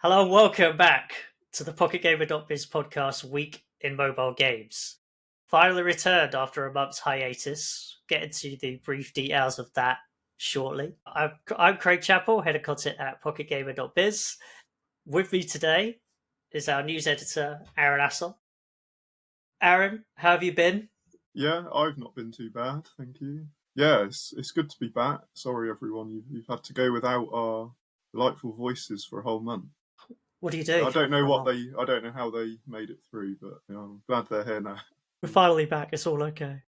Hello and welcome back to the PocketGamer.biz podcast week in mobile games. Finally returned after a month's hiatus. Get into the brief details of that shortly. I'm Craig Chapple, head of content at PocketGamer.biz. With me today is our news editor, Aaron Astle. Aaron, how have you been? Yeah, I've not been too bad, thank you. Yeah, it's good to be back. Sorry, everyone, you've had to go without our delightful voices for a whole month. What do you do? I don't know how they made it through, but I'm glad they're here now. We're finally back. It's all okay.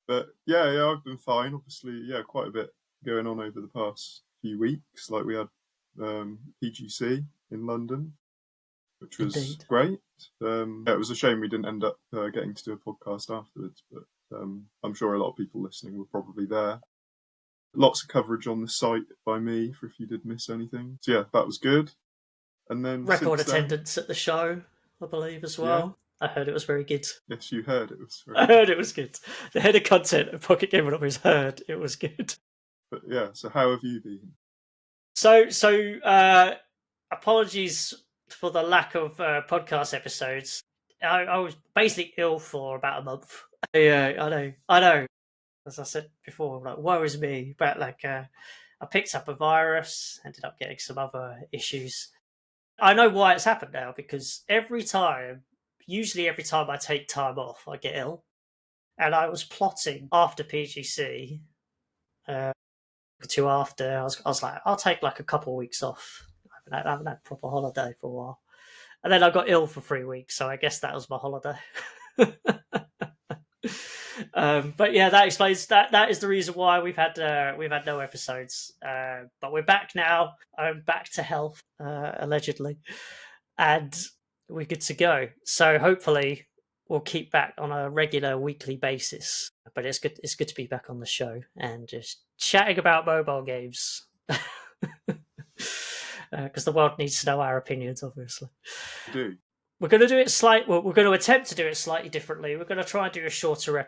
But yeah, I've been fine. Obviously, quite a bit going on over the past few weeks. Like we had PGC in London, which was Indeed. great. It was a shame we didn't end up getting to do a podcast afterwards, but I'm sure a lot of people listening were probably there. Lots of coverage on the site by me for if you did miss anything. So yeah, that was good. And then record attendance at the show, I believe, as well. Yeah. I heard it was very good. Yes, you heard it was very good. I heard it was good. The head of content of PocketGamer.biz heard it was good. But yeah, so how have you been? So apologies for the lack of podcast episodes. I was basically ill for about a month. Yeah, I know. As I said before, like, woe is me. But I picked up a virus, ended up getting some other issues. I know why it's happened now, because usually every time I take time off, I get ill. And I was plotting after PGC, I was like, I'll take like a couple of weeks off. I haven't had a proper holiday for a while. And then I got ill for 3 weeks, so I guess that was my holiday. But yeah, that explains that is the reason why we've had no episodes. But we're back now. I'm back to health, allegedly, and we're good to go. So hopefully we'll keep back on a regular weekly basis. But it's good to be back on the show and just chatting about mobile games. Because the world needs to know our opinions, obviously. Do. We're going to do it we're going to attempt to do it slightly differently. We're going to try and do a shorter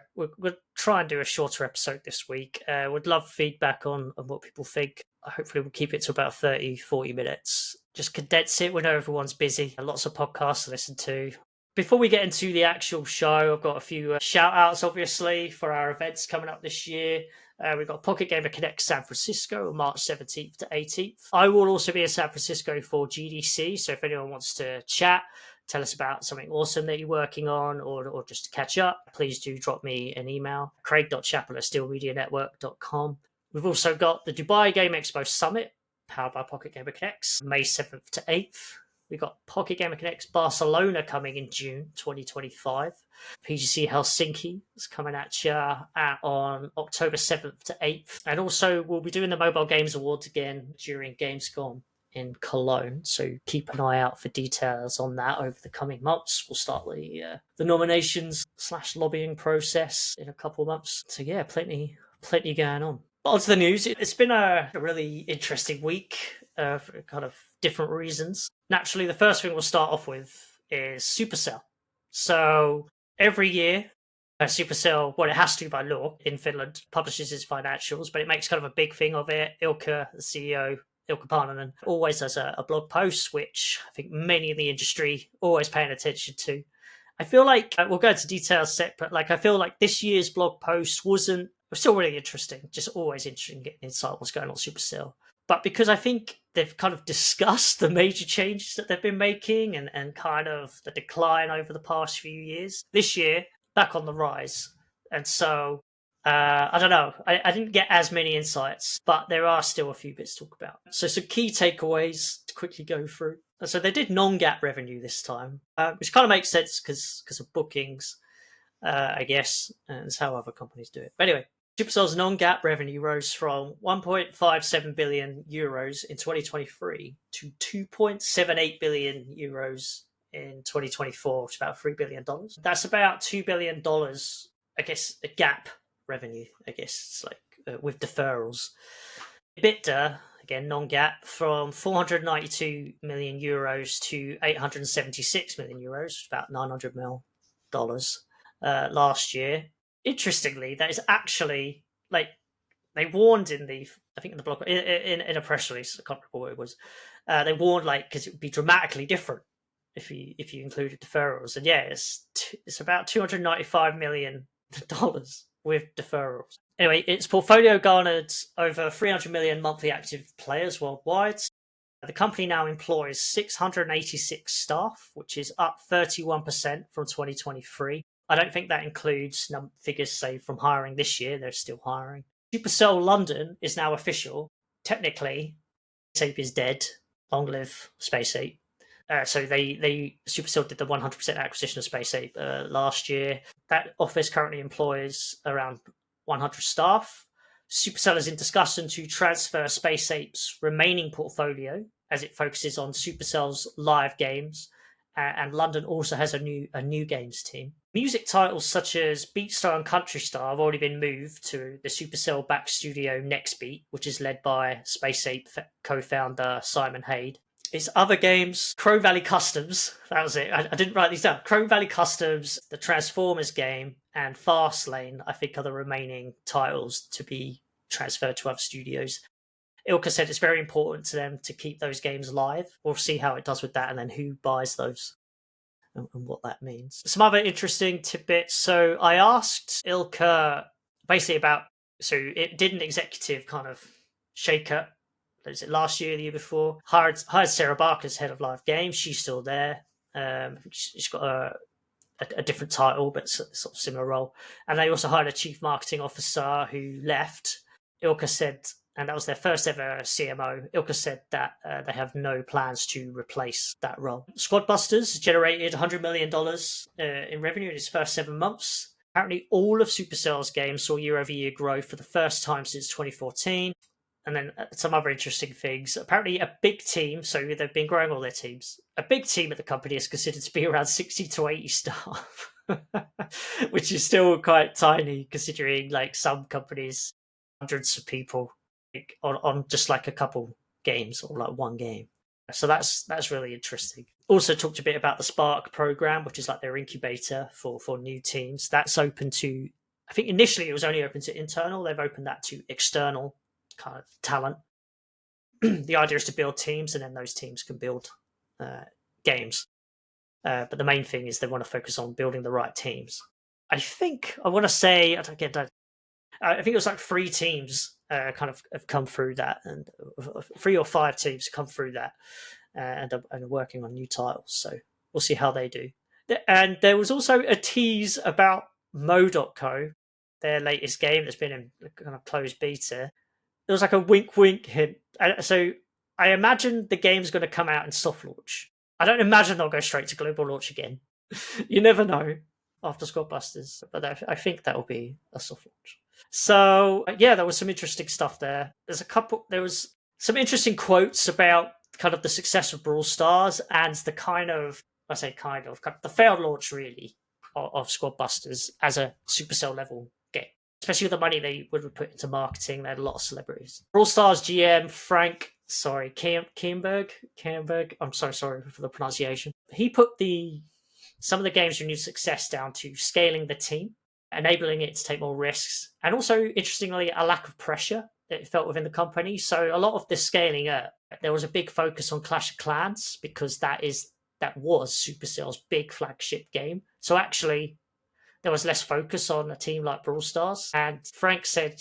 episode this week. Would love feedback on what people think. Hopefully we'll keep it to about 30-40 minutes. Just condense it. We know everyone's busy. Lots of podcasts to listen to. Before we get into the actual show, I've got a few shout outs, obviously, for our events coming up this year. We've got Pocket Gamer Connect San Francisco on March 17th to 18th. I will also be in San Francisco for GDC, so if anyone wants to chat, tell us about something awesome that you're working on, or just to catch up, please do drop me an email, craig.chapple@steelmedianetwork.com. We've also got the Dubai Game Expo Summit, powered by Pocket Gamer Connect, May 7th to 8th. We've got Pocket Gamer Connect Barcelona coming in June 2025. PGC Helsinki is coming at you on October 7th to 8th. And also, we'll be doing the Mobile Games Awards again during Gamescom in Cologne, so keep an eye out for details on that over the coming months. We'll start the nominations/lobbying process in a couple of months. So yeah, plenty going on. But on to the news. It's been a really interesting week for kind of different reasons. Naturally, the first thing we'll start off with is Supercell. So every year, Supercell, it has to by law in Finland, publishes its financials, but it makes kind of a big thing of it. Ilkka, the CEO, Ilkka Paananen, always has a blog post, which I think many in the industry always paying attention to. I feel like we'll go into details separate. I feel like this year's blog post was still really interesting, just always interesting getting insight what's going on Supercell. But because I think they've kind of discussed the major changes that they've been making and kind of the decline over the past few years, this year, back on the rise. And so I don't know. I didn't get as many insights, but there are still a few bits to talk about. So some key takeaways to quickly go through. So they did non-GAAP revenue this time, which kind of makes sense because of bookings, I guess, and it's how other companies do it. But anyway, Supercell's non-GAAP revenue rose from 1.57 billion euros in 2023 to 2.78 billion euros in 2024, which is about $3 billion. That's about $2 billion, I guess, a GAAP revenue, I guess, it's like with deferrals. EBITDA, again, non-GAAP, from 492 million euros to 876 million euros, about $900 million last year. Interestingly, that is actually, they warned in the I think in the blog in a press release, I can't remember what it was. They warned because it would be dramatically different if you included deferrals. And yeah, it's about $295 million with deferrals. Anyway, its portfolio garnered over 300 million monthly active players worldwide. The company now employs 686 staff, which is up 31% from 2023. I don't think that includes figures, say, from hiring this year. They're still hiring. Supercell London is now official. Technically, Space Ape is dead. Long live Space Ape. So Supercell did the 100% acquisition of Space Ape last year. That office currently employs around 100 staff. Supercell is in discussion to transfer Space Ape's remaining portfolio as it focuses on Supercell's live games, and London also has a new games team. Music titles such as Beatstar and Country Star have already been moved to the Supercell-backed studio Nextbeat, which is led by Space Ape co-founder Simon Haid. Its other games, Crow Valley Customs, that was it. I didn't write these down. Crow Valley Customs, the Transformers game, and Fastlane, I think, are the remaining titles to be transferred to other studios. Ilka said it's very important to them to keep those games live. We'll see how it does with that and then who buys those and what that means. Some other interesting tidbits. So I asked Ilka basically about, so it did an executive kind of shake-up. Was it last year, the year before? Hired Sarah Barker as head of live games. She's still there. She's got a different title, but sort of similar role. And they also hired a chief marketing officer who left. Ilka said, and that was their first ever CMO. Ilka said that they have no plans to replace that role. Squadbusters generated $100 million in revenue in its first 7 months. Apparently, all of Supercell's games saw year-over-year growth for the first time since 2014. And then some other interesting things. Apparently, a big team, so they've been growing all their teams. A big team at the company is considered to be around 60 to 80 staff, which is still quite tiny considering some companies, hundreds of people on just a couple games or one game. So that's really interesting. Also talked a bit about the Spark program, which is their incubator for new teams. That's open to, I think initially it was only open to internal. They've opened that to external kind of talent. The idea is to build teams, and then those teams can build games. But the main thing is they want to focus on building the right teams. I think I want to say I think it was 3 teams kind of have come through that, and 3 or 5 teams come through that, and are working on new titles. So we'll see how they do. And there was also a tease about Mo.co, their latest game that's been in kind of closed beta. There was a wink hint. So I imagine the game's going to come out in soft launch. I don't imagine they'll go straight to global launch again. You never know after Squadbusters, but I think that will be a soft launch. So yeah, there was some interesting stuff there. There was some interesting quotes about kind of the success of Brawl Stars and the the failed launch really of Squadbusters as a Supercell level game. Especially with the money they would put into marketing. They had a lot of celebrities. Brawl Stars GM Frank, Kienberg. I'm so sorry for the pronunciation. He put some of the game's renewed success down to scaling the team, enabling it to take more risks, and also, interestingly, a lack of pressure that it felt within the company. So a lot of the scaling up, there was a big focus on Clash of Clans because that was Supercell's big flagship game. So actually, there was less focus on a team like Brawl Stars. And Frank said,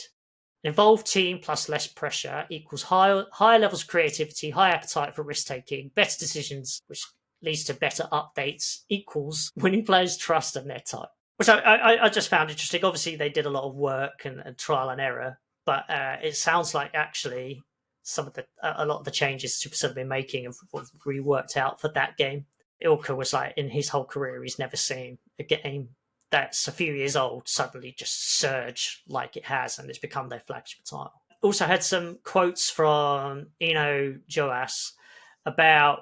an involved team plus less pressure equals higher levels of creativity, high appetite for risk-taking, better decisions, which leads to better updates, equals winning players' trust and their time. Which I just found interesting. Obviously, they did a lot of work and trial and error, but it sounds like actually a lot of the changes Supercell have been making have really worked out for that game. Ilka was in his whole career, he's never seen a game that's a few years old suddenly just surge like it has, and it's become their flagship title. Also had some quotes from Eno Joas about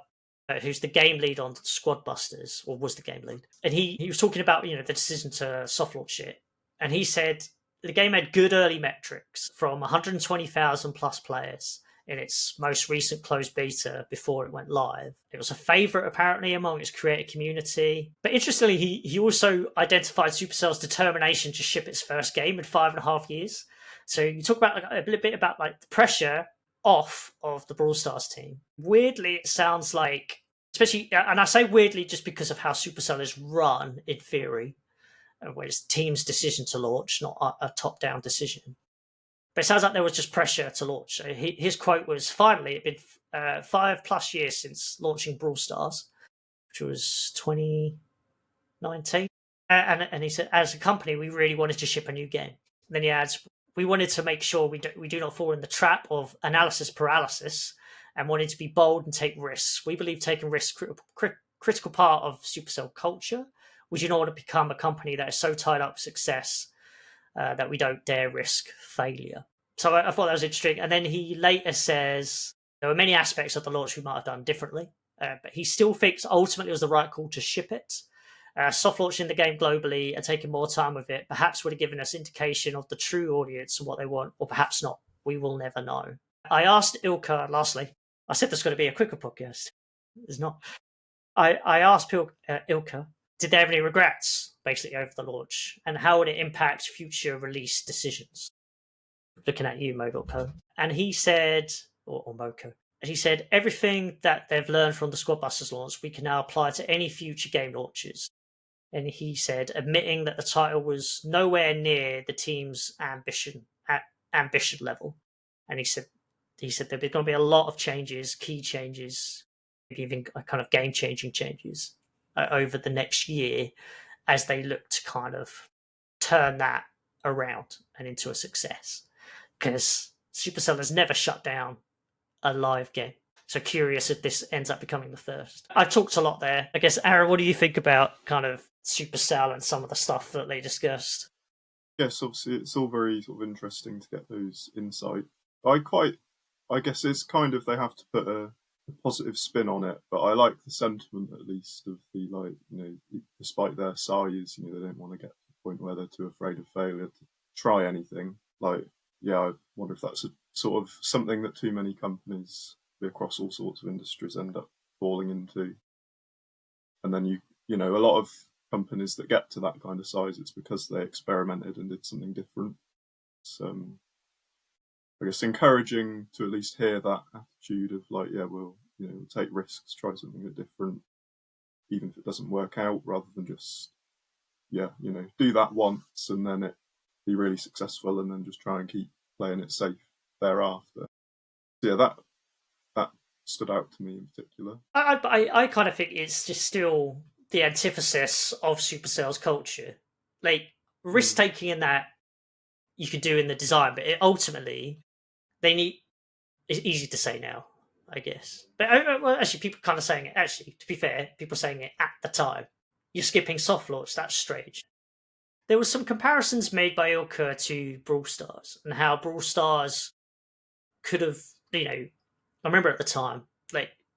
who's the game lead on Squadbusters, or was the game lead, and he was talking about the decision to soft launch it, and he said the game had good early metrics from 120,000 plus players in its most recent closed beta before it went live. It was a favourite, apparently, among its creator community. But interestingly, he also identified Supercell's determination to ship its first game in 5.5 years. So you talk about a little bit about the pressure off of the Brawl Stars team. Weirdly, it sounds like, especially, and I say weirdly just because of how Supercell is run in theory, where it's the team's decision to launch, not a top-down decision. But it sounds like there was just pressure to launch. So his quote was, "Finally, it'd been 5+ years since launching Brawl Stars, which was 2019." And he said, "As a company, we really wanted to ship a new game." And then he adds, "We wanted to make sure we do not fall in the trap of analysis paralysis and wanted to be bold and take risks. We believe taking risks is a critical part of Supercell culture. We do not want to become a company that is so tied up with success that we don't dare risk failure." So I thought that was interesting. And then he later says there were many aspects of the launch we might have done differently, but he still thinks ultimately it was the right call to ship it. Soft launching the game globally and taking more time with it perhaps would have given us indication of the true audience and what they want, or perhaps not. We will never know. I asked Ilka, lastly, I said there's going to be a quicker podcast. There's not. I asked Ilka, did they have any regrets, basically, over the launch? And how would it impact future release decisions? Looking at you, Mobile Co. And he said, or Moko, and he said, everything that they've learned from the Squadbusters launch, we can now apply to any future game launches. And he said, admitting that the title was nowhere near the team's ambition level. And he said there'd be going to be a lot of changes, key changes, maybe even kind of game-changing changes over the next year as they look to kind of turn that around and into a success. Because Supercell has never shut down a live game. So curious if this ends up becoming the first. I've talked a lot there. I guess, Aaron, what do you think about kind of Supercell and some of the stuff that they discussed? Yes, obviously it's all very sort of interesting to get those insight. I guess it's kind of, they have to put a positive spin on it, but I like the sentiment at least of the, despite their size, they don't want to get to the point where they're too afraid of failure to try anything. I wonder if that's a sort of something that too many companies across all sorts of industries end up falling into. And then a lot of companies that get to that kind of size, it's because they experimented and did something different. So I guess encouraging to at least hear that attitude of we'll take risks, try something different, even if it doesn't work out, rather than just do that once and then it be really successful and then just try and keep playing it safe thereafter. So that stood out to me in particular. I kind of think it's just still the antithesis of Supercell's culture. Risk taking in that you could do in the design, but ultimately they need. It's easy to say now, I guess. But actually, people kind of saying it. Actually, to be fair, people saying it at the time. You're skipping soft launch. That's strange. There was some comparisons made by Ilka to Brawl Stars and how Brawl Stars could have, I remember at the time,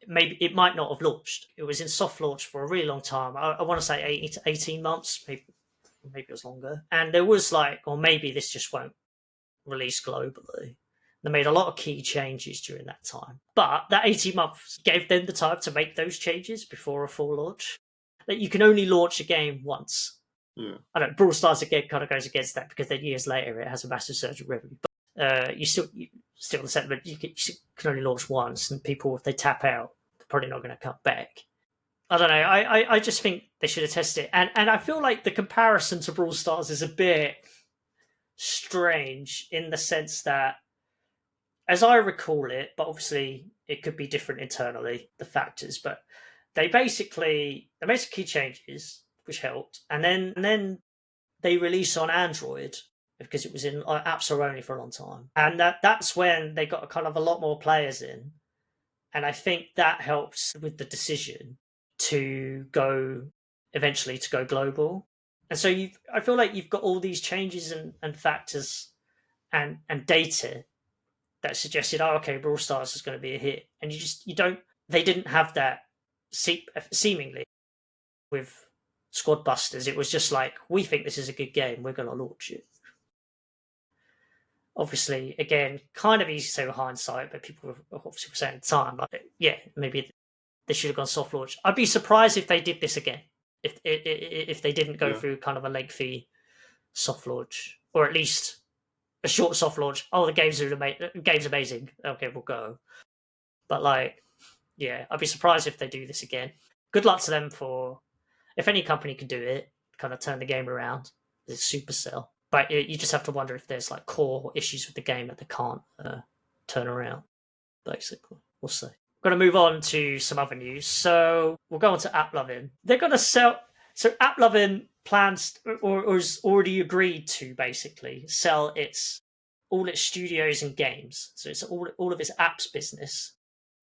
maybe it might not have launched. It was in soft launch for a really long time. I want to say 18 months, maybe it was longer. And there was maybe this just won't release globally. They made a lot of key changes during that time. But that 18 months gave them the time to make those changes before a full launch. You can only launch a game once. Yeah. I don't know, Brawl Stars again kind of goes against that because then years later it has a massive surge of revenue. But you still the sentiment, you can only launch once, and people, if they tap out, they're probably not going to come back. I don't know. I just think they should have tested it. And I feel like the comparison to Brawl Stars is a bit strange in the sense that, as I recall it, but obviously it could be different internally, the factors, but they made some key changes, which helped, and then they released on Android because it was in App Store only for a long time, and that's when they got kind of a lot more players in, and I think that helps with the decision to go global. And so I feel like you've got all these changes and factors and data that suggested, okay, Brawl Stars is going to be a hit, and they didn't have that seemingly with Squadbusters. It was just we think this is a good game, we're going to launch it. Obviously, again, kind of easy to say with hindsight, but people were obviously saying at the time, maybe they should have gone soft launch. I'd be surprised if they did this again, if they didn't go through kind of a lengthy soft launch, or at least a short soft launch. Oh, the game's amazing. Okay, we'll go. But like, yeah, I'd be surprised if they do this again. Good luck to them for if any company can do it, kind of turn the game around. It's Supercell, but you just have to wonder if there's like core issues with the game that they can't turn around. Basically, we'll see. Going to move on to some other news. So we'll go on to AppLovin. They're going to sell. So AppLovin plans or has already agreed to basically sell all its studios and games. So it's all of its apps business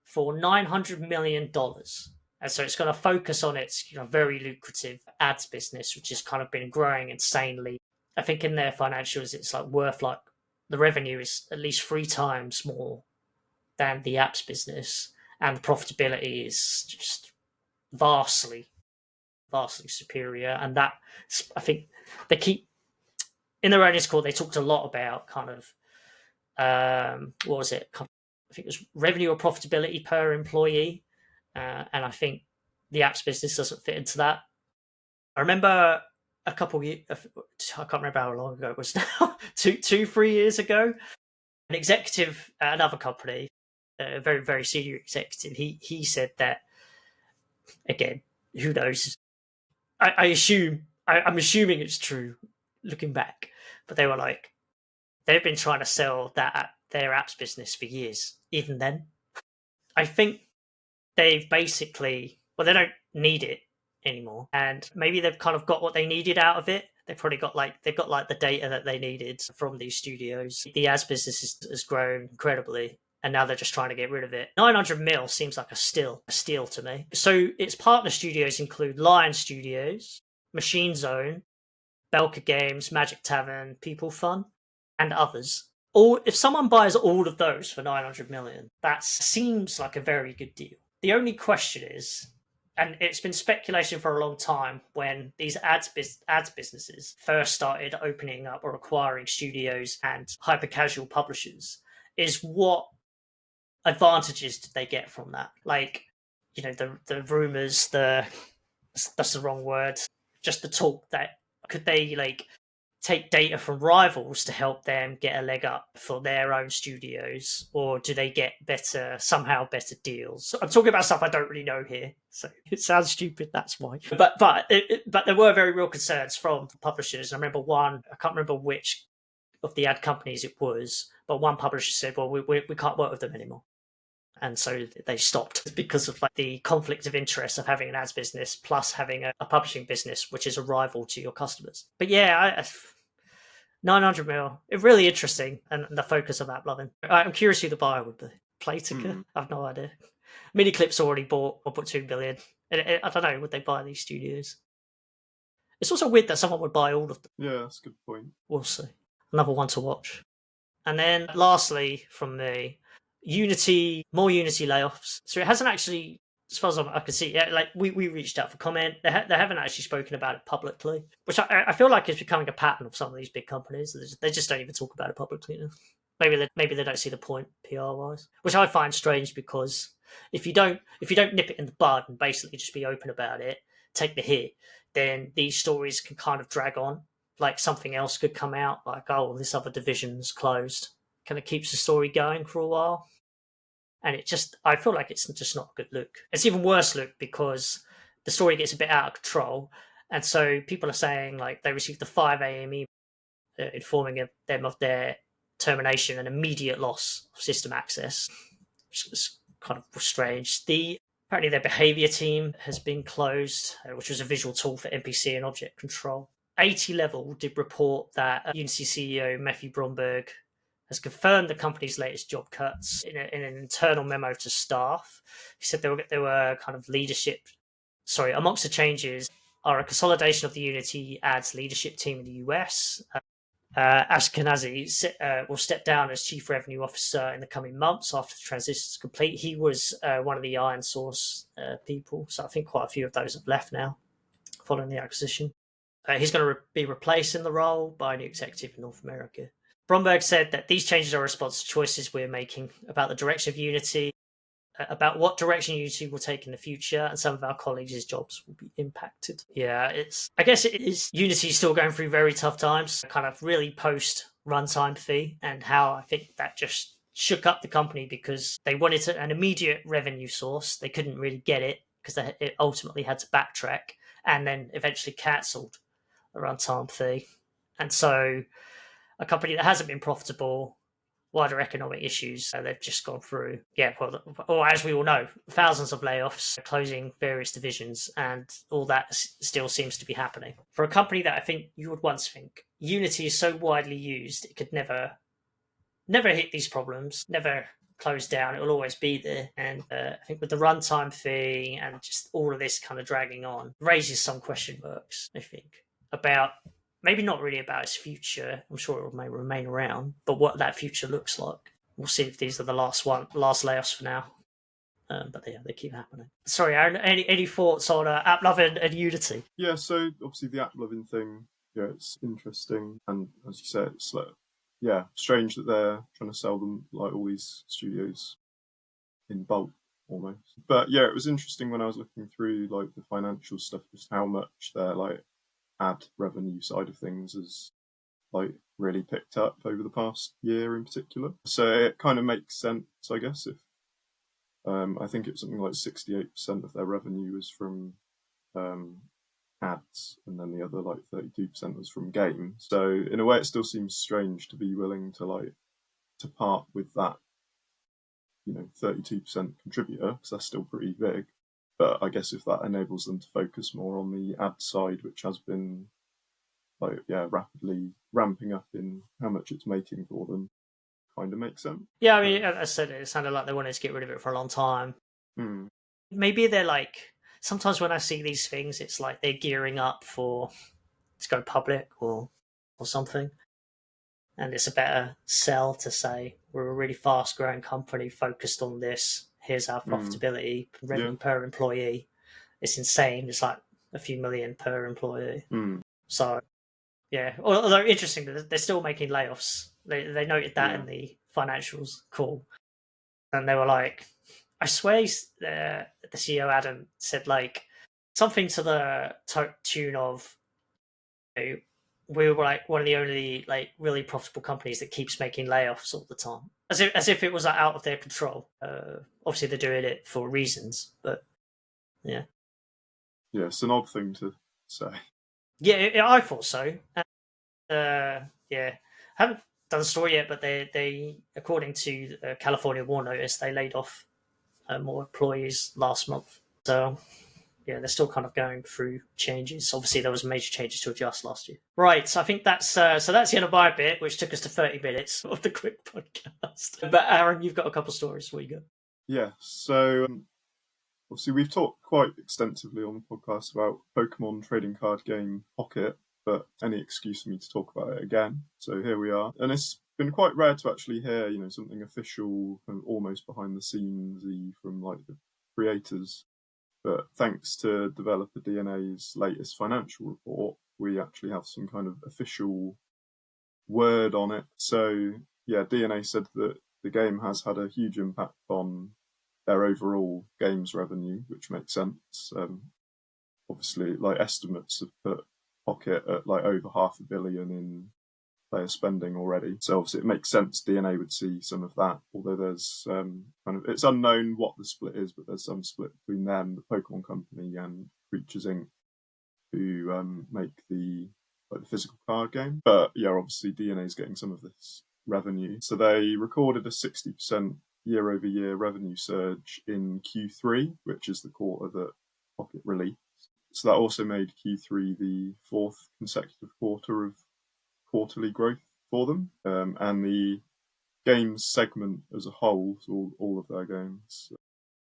for $900 million. And so it's going to focus on its very lucrative ads business, which has kind of been growing insanely. I think in their financials, it's like worth like the revenue is at least 3 times more than the apps business, and the profitability is just vastly superior. And that I think they keep in their earnings call. They talked a lot about kind of what was it? I think it was revenue or profitability per employee, and I think the apps business doesn't fit into that. I remember a couple years, I can't remember how long ago it was now, 3 years ago, an executive at another company, a very, very senior executive, he said that, again, who knows? I'm assuming it's true looking back, but they were like, they've been trying to sell their apps business for years. Even then, I think they've basically, well, they don't need it anymore, and maybe they've kind of got what they needed out of it. They've probably got the data that they needed from these studios. The ads business has grown incredibly, and now they're just trying to get rid of it. 900 mil seems like a steal to me. So its partner studios include Lion Studios, Machine Zone, Belka Games, Magic Tavern, People Fun, and others. If someone buys all of those for 900 million, that seems like a very good deal. The only question is, and it's been speculation for a long time, when these ads businesses first started opening up or acquiring studios and hyper casual publishers, is what advantages did they get from that? Like, the rumors, that's the wrong word, just the talk that could they like take data from rivals to help them get a leg up for their own studios, or do they get better deals? I'm talking about stuff I don't really know here, so it sounds stupid, that's why. But there were very real concerns from publishers. I remember one, I can't remember which of the ad companies it was, but one publisher said, well, we can't work with them anymore. And so they stopped because of like the conflict of interest of having an ads business plus having a publishing business, which is a rival to your customers. But yeah, 900 mil, really interesting, and the focus of AppLovin. I'm curious who the buyer would be. Playtika? I have no idea. Miniclip's already bought 1.2 billion. I don't know, would they buy these studios? It's also weird that someone would buy all of them. Yeah, that's a good point. We'll see. Another one to watch. And then lastly from me, more Unity layoffs. So it hasn't actually, as far as I can see, like we reached out for comment. They haven't actually spoken about it publicly, which I feel like is becoming a pattern of some of these big companies. They just don't even talk about it publicly now. Maybe they don't see the point PR wise, which I find strange, because if you don't nip it in the bud and basically just be open about it, take the hit, then these stories can kind of drag on. Like something else could come out, like, oh, this other division's closed. Kind of keeps the story going for a while. And I feel like it's just not a good look. It's even worse look because the story gets a bit out of control. And so people are saying like they received the 5 a.m. email informing them of their termination and immediate loss of system access, which is kind of strange. Apparently their behavior team has been closed, which was a visual tool for NPC and object control. 80 Level did report that Unity CEO Matthew Bromberg has confirmed the company's latest job cuts in an internal memo to staff. He said there were kind of amongst the changes are a consolidation of the Unity ads leadership team in the US. Ashkenazi will step down as Chief Revenue Officer in the coming months after the transition is complete. He was one of the Iron Source people, so I think quite a few of those have left now following the acquisition. He's going to be replaced in the role by a new executive in North America. Bromberg said that these changes are a response to choices we're making about the direction of Unity, about what direction Unity will take in the future, and some of our colleagues' jobs will be impacted. Yeah, I guess it is. Unity still going through very tough times, kind of really post runtime fee, and how I think that just shook up the company because they wanted an immediate revenue source. They couldn't really get it because it ultimately had to backtrack and then eventually cancelled the runtime fee. And so a company that hasn't been profitable, wider economic issues, they've just gone through, well, as we all know, thousands of layoffs, closing various divisions, and all that still seems to be happening. For a company that I think you would once think Unity is so widely used, it could never hit these problems, never close down. It will always be there. And I think with the runtime fee and just all of this kind of dragging on, raises some question marks, I think, about maybe not really about its future. I'm sure it may remain around, but what that future looks like. We'll see if these are the last layoffs for now. But yeah, they keep happening. Sorry, Aaron, any thoughts on AppLovin and Unity? Yeah, so obviously the AppLovin thing, it's interesting, and as you said, it's like, strange that they're trying to sell them like all these studios in bulk almost. But yeah, it was interesting when I was looking through like the financial stuff, just how much their like ad revenue side of things has like really picked up over the past year in particular. So it kind of makes sense, I guess, if I think it's something like 68% of their revenue was from ads, and then the other like 32% was from games. So in a way, it still seems strange to be willing to part with that, 32% contributor, because that's still pretty big. But I guess if that enables them to focus more on the ad side, which has been rapidly ramping up in how much it's making for them, kind of makes sense. Yeah, I mean, as I said, it sounded like they wanted to get rid of it for a long time. Maybe they're like, sometimes when I see these things, it's like they're gearing up to go public or something. And it's a better sell to say, we're a really fast growing company focused on this. Here's our profitability, revenue per employee. It's insane. It's like a few million per employee. So, yeah. Although interesting, they're still making layoffs. They noted that in the financials call. And they were like, I swear the CEO Adam said like something to the tune of, we were like one of the only like really profitable companies that keeps making layoffs all the time, as if it was like, out of their control. Obviously, they're doing it for reasons, but yeah, it's an odd thing to say. Yeah, I thought so. Yeah, I haven't done the story yet, but they according to California War Notice, they laid off more employees last month. So yeah, they're still kind of going through changes. Obviously, there was major changes to adjust last year. Right, so I think that's the end of my bit, which took us to 30 minutes of the quick podcast. But Aaron, you've got a couple of stories. Where you go? Yeah, so obviously we've talked quite extensively on the podcast about Pokemon trading card game Pocket, but any excuse for me to talk about it again. So here we are, and it's been quite rare to actually hear, something official, kind of almost behind the scenes from like the creators. But thanks to developer DeNA's latest financial report, we actually have some kind of official word on it. So yeah, DeNA said that the game has had a huge impact on their overall games revenue, which makes sense. Obviously, like estimates have put Pocket at like over $500 million in player spending already. So obviously it makes sense DeNA would see some of that, although there's it's unknown what the split is, but there's some split between them, the Pokemon Company, and Creatures Inc., who make the physical card game. But yeah, obviously DeNA is getting some of this revenue. So they recorded a 60% year-over-year revenue surge in Q3, which is the quarter that Pocket released. So that also made Q3 the fourth consecutive quarter of quarterly growth for them. And the games segment as a whole, so all of their games,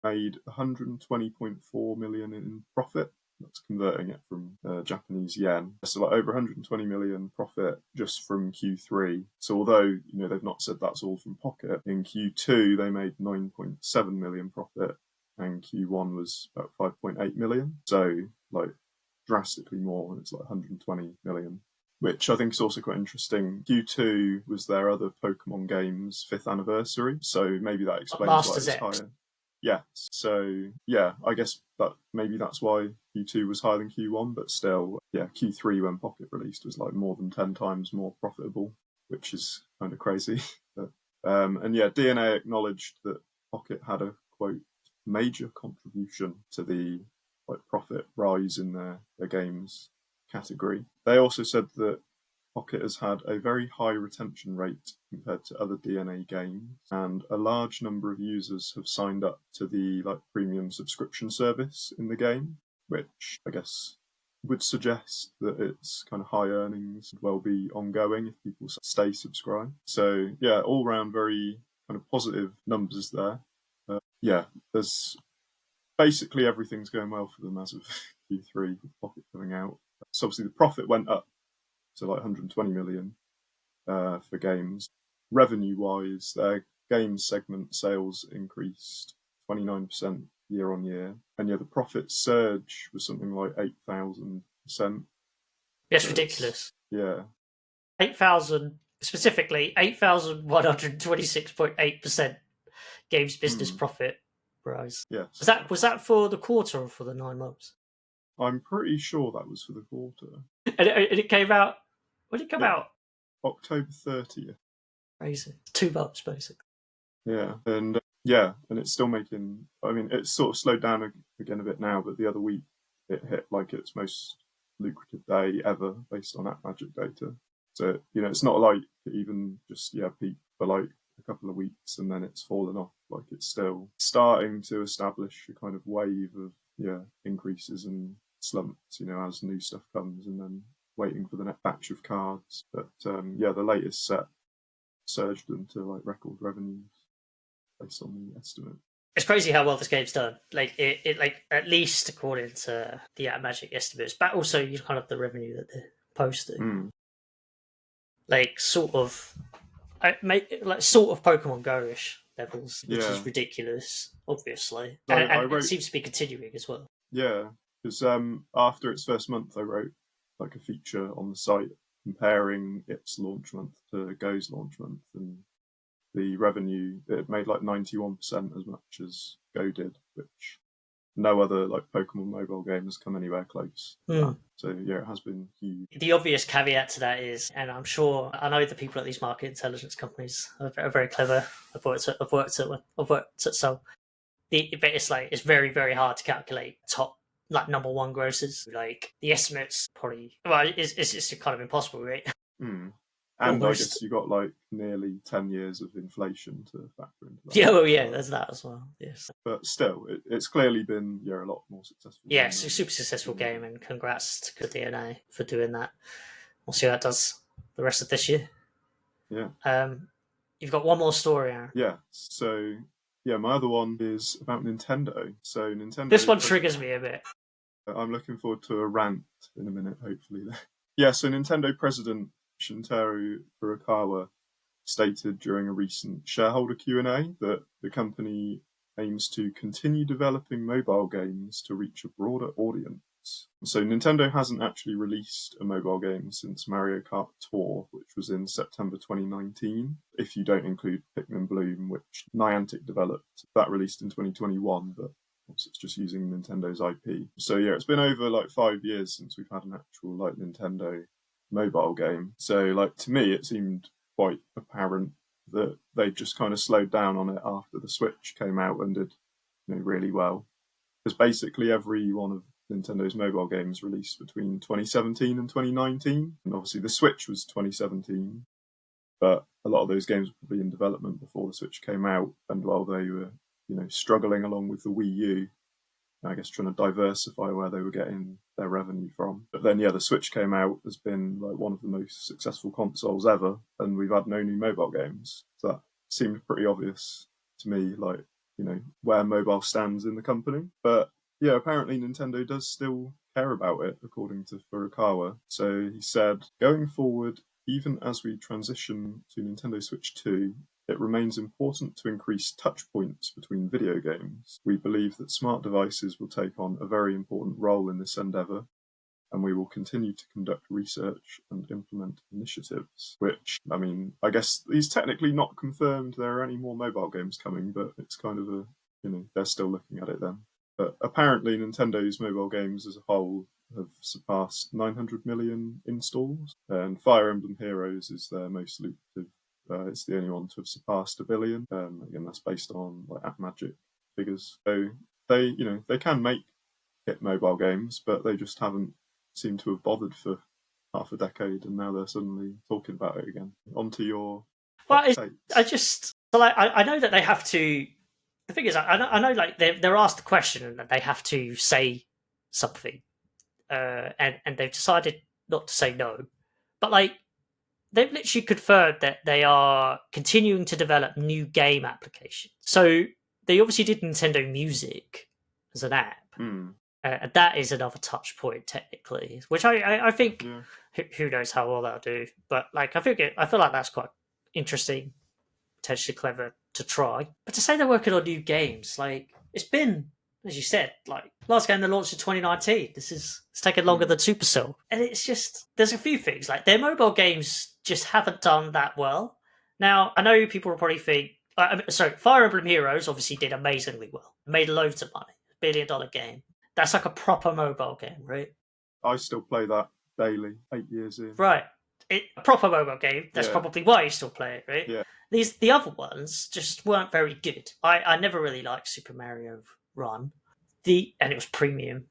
made 120.4 million in profit. That's converting it from Japanese yen. So like over 120 million profit just from Q3. So although they've not said that's all from Pocket, in Q2 they made 9.7 million profit, and Q1 was about 5.8 million. So like drastically more, and it's like 120 million. Which I think is also quite interesting. Q2 was their other Pokemon game's 5th anniversary, so maybe that explains why it's higher. Yeah, so yeah, I guess that's why Q2 was higher than Q1, but still, yeah, Q3 when Pocket released was like more than 10 times more profitable. which is kind of crazy. And yeah, DeNA acknowledged that Pocket had a, quote, major contribution to the profit rise in their games category. They also said that Pocket has had a very high retention rate compared to other DeNA games, and a large number of users have signed up to the premium subscription service in the game, which I guess would suggest that it's kind of high earnings will be ongoing if people stay subscribed. So yeah, all round very kind of positive numbers there. Yeah, there's basically everything's going well for them as of Q3 with Pocket coming out. So obviously the profit went up to 120 million for games. Revenue-wise, their games segment sales increased 29% year on year, and yeah, the profit surge was something like 8,000%. That's ridiculous. Yeah, 8,000 specifically, 8,126.8% games business profit rise. yes. Was that for the quarter or for the 9 months? I'm pretty sure that was for the quarter. And it came out. When did it come out? October 30th. Crazy. 2 months, basically. Yeah, and it's still making. I mean, it's sort of slowed down again a bit now, but the other week it hit its most lucrative day ever based on AppMagic data. So it's not like it even just peaked for a couple of weeks and then it's fallen off. It's still starting to establish a kind of wave of increases and slumps. As new stuff comes, and then waiting for the next batch of cards. But the latest set surged them to record revenues based on the estimate. It's crazy how well this game's done. It at least according to the AppMagic estimates, but also kind of the revenue that they're posting. Sort of Pokemon Go-ish levels, which is ridiculous, obviously, and it seems to be continuing as well. Yeah, because after its first month, I wrote a feature on the site comparing its launch month to Go's launch month, and the revenue, it made 91% as much as Go did, which no other Pokemon mobile game has come anywhere close. So yeah, it has been huge. The obvious caveat to that is, and I know the people at these market intelligence companies are very clever. I've worked at some. But it's very, very hard to calculate top number one grosses. The estimates probably it's just kind of impossible, right? And I guess you got nearly 10 years of inflation to factor into that. Yeah, there's that as well. Yes, but still, it's clearly been a lot more successful. Yeah, it's a super successful game, and congrats to DeNA for doing that. We'll see how it does the rest of this year. Yeah. You've got one more story, Aaron. Yeah. So my other one is about Nintendo. So Nintendo. This one triggers me a bit. I'm looking forward to a rant in a minute, hopefully. Yeah. So Nintendo president Shintaro Furukawa stated during a recent shareholder Q&A that the company aims to continue developing mobile games to reach a broader audience. So Nintendo hasn't actually released a mobile game since Mario Kart Tour, which was in September 2019, if you don't include Pikmin Bloom, which Niantic developed. That released in 2021, but it's just using Nintendo's IP. So yeah, it's been over 5 years since we've had an actual Nintendo mobile game. So to me it seemed quite apparent that they just kind of slowed down on it after the Switch came out and did really well, because basically every one of Nintendo's mobile games released between 2017 and 2019, and obviously the Switch was 2017, but a lot of those games were probably in development before the Switch came out, and while they were struggling along with the Wii U, I guess trying to diversify where they were getting their revenue from. But then, the Switch came out, has been one of the most successful consoles ever, and we've had no new mobile games. So that seemed pretty obvious to me, where mobile stands in the company. But yeah, apparently Nintendo does still care about it, according to Furukawa. So he said, going forward, even as we transition to Nintendo Switch 2, it remains important to increase touch points between video games. We believe that smart devices will take on a very important role in this endeavour, and we will continue to conduct research and implement initiatives. Which, I guess he's technically not confirmed there are any more mobile games coming, but it's kind of they're still looking at it then. But apparently Nintendo's mobile games as a whole have surpassed 900 million installs, and Fire Emblem Heroes is their most lucrative. It's the only one to have surpassed 1 billion. Again, that's based on like AppMagic figures. So they can make hit mobile games, but they just haven't seemed to have bothered for half a decade, and now they're suddenly talking about it again. Onto your takes. I know that they have to. The thing is, I know like they're asked the question and that they have to say something, and they've decided not to say no, but like they've literally confirmed that they are continuing to develop new game applications. So they obviously did Nintendo Music as an app. And that is another touch point technically, which I think who knows how well that'll do. But like I feel like that's quite interesting, potentially clever to try. But to say they're working on new games, like it's been, as you said, like last game they launched in 2019. It's taken longer than Supercell, and it's just there's a few things like their mobile games just haven't done that well. Now I know people will probably think, Fire Emblem Heroes obviously did amazingly well, made loads of money, $1 billion game. That's like a proper mobile game, right? I still play that daily, 8 years in. Right. A proper mobile game. That's probably why you still play it, right? Yeah. The other ones just weren't very good. I never really liked Super Mario Run. And it was premium.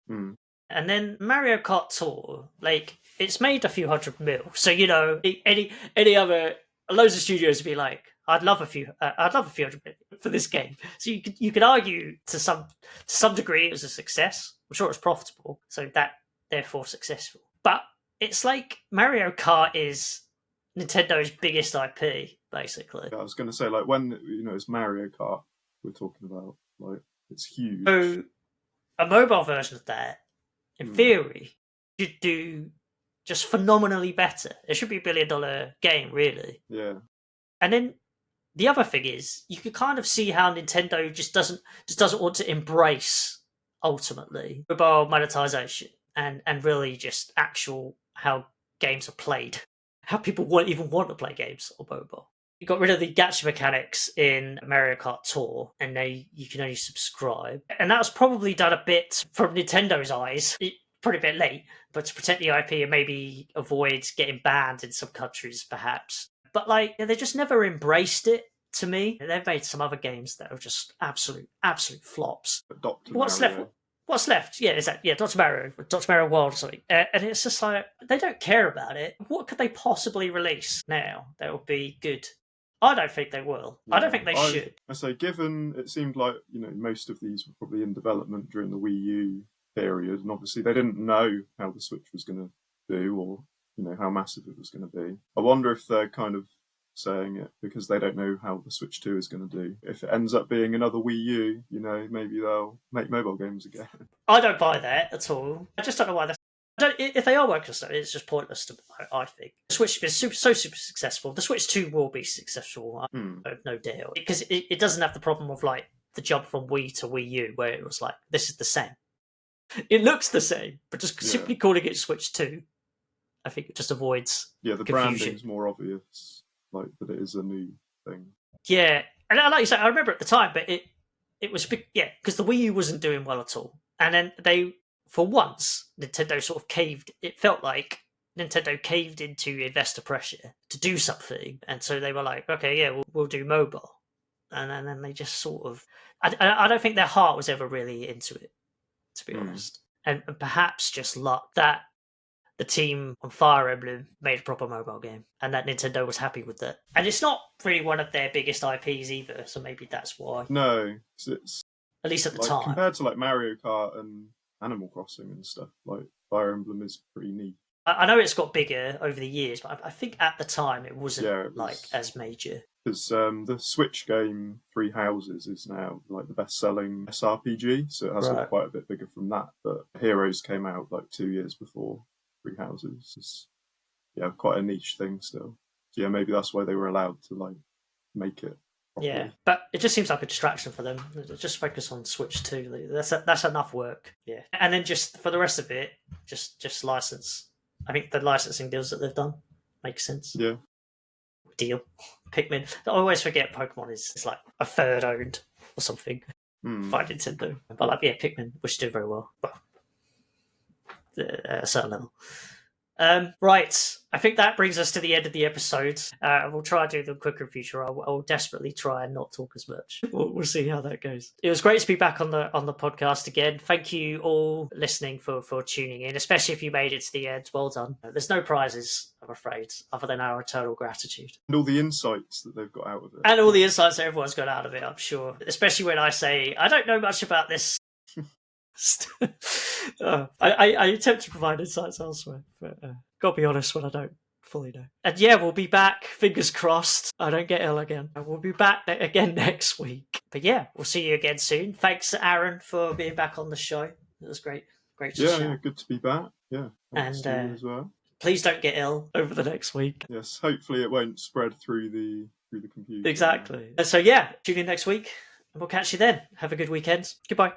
And then Mario Kart Tour, like it's made a few hundred mil. So any other loads of studios would be like, I'd love a few hundred million for this game. So you could argue to some degree it was a success. I'm sure it's profitable, so that therefore successful. But it's like Mario Kart is Nintendo's biggest IP, basically. Yeah, I was going to say, like when it's Mario Kart we're talking about, like it's huge. So a mobile version of that, in theory, should do just phenomenally better. It should be $1 billion game, really. Yeah. And then the other thing is, you can kind of see how Nintendo just doesn't want to embrace ultimately mobile monetization and really just actual how games are played, how people even want to play games on mobile. You got rid of the gacha mechanics in Mario Kart Tour, and you can only subscribe, and that was probably done a bit from Nintendo's eyes. Probably a bit late, but to protect the IP and maybe avoid getting banned in some countries, perhaps. But like they just never embraced it. To me, they've made some other games that are just absolute flops. What's left? Yeah, is that Dr. Mario World or something? And it's just like they don't care about it. What could they possibly release now that would be good? I don't think they will. Yeah, I don't think they should. I say, given it seemed like most of these were probably in development during the Wii U period, and obviously they didn't know how the Switch was going to do or how massive it was going to be. I wonder if they're kind of saying it because they don't know how the Switch 2 is going to do. If it ends up being another Wii U, maybe they'll make mobile games again. I don't buy that at all. I just don't know why if they are working on stuff, it's just pointless to, I think. The Switch has been super successful. The Switch 2 will be successful, I have no doubt. Because it doesn't have the problem of like the jump from Wii to Wii U where it was like, this is the same. It looks the same, but just simply calling it Switch 2, I think it just avoids the confusion. Branding's more obvious, like that it is a new thing. Yeah, and like you said, I remember at the time, but it was because the Wii U wasn't doing well at all, and then for once Nintendo sort of caved. It felt like Nintendo caved into investor pressure to do something, and so they were like, okay, yeah, we'll do mobile, and then they just sort of. I don't think their heart was ever really into it, to be honest, and perhaps just luck that the team on Fire Emblem made a proper mobile game, and that Nintendo was happy with that. And it's not really one of their biggest IPs either, so maybe that's why. No, it's at least at the like, time. Compared to like Mario Kart and Animal Crossing and stuff, like Fire Emblem is pretty neat. I know it's got bigger over the years, but I think at the time it wasn't as major. Because the Switch game Three Houses is now like the best-selling SRPG, so it has got quite a bit bigger from that. But Heroes came out like 2 years before Three Houses. It's, quite a niche thing still. So yeah, maybe that's why they were allowed to like make it properly. Yeah, but it just seems like a distraction for them. Just focus on Switch 2. That's enough work. Yeah, and then just for the rest of it, just license. I think the licensing deals that they've done makes sense. Yeah. Deal. Pikmin. I always forget Pokemon is like a third owned or something by Nintendo. But Pikmin, which did very well. But at a certain level. Right, I think that brings us to the end of the episode. We'll try to do them quicker in future. I'll desperately try and not talk as much. We'll see how that goes. It was great to be back on the podcast again. Thank you all listening for tuning in, especially if you made it to the end. Well done. There's no prizes, I'm afraid, other than our eternal gratitude. And all the insights that they've got out of it. And all the insights that everyone's got out of it, I'm sure. Especially when I say, I don't know much about this. I attempt to provide insights elsewhere, but gotta be honest when I don't fully know. And yeah, we'll be back, fingers crossed I don't get ill again. And we'll be back again next week. But yeah, we'll see you again soon. Thanks, Aaron, for being back on the show. It was great to chat. Yeah, good to be back. Yeah, and as well. Please don't get ill over the next week. Yes, hopefully it won't spread through the computer. Exactly. So yeah, tune in next week and we'll catch you then. Have a good weekend. Goodbye.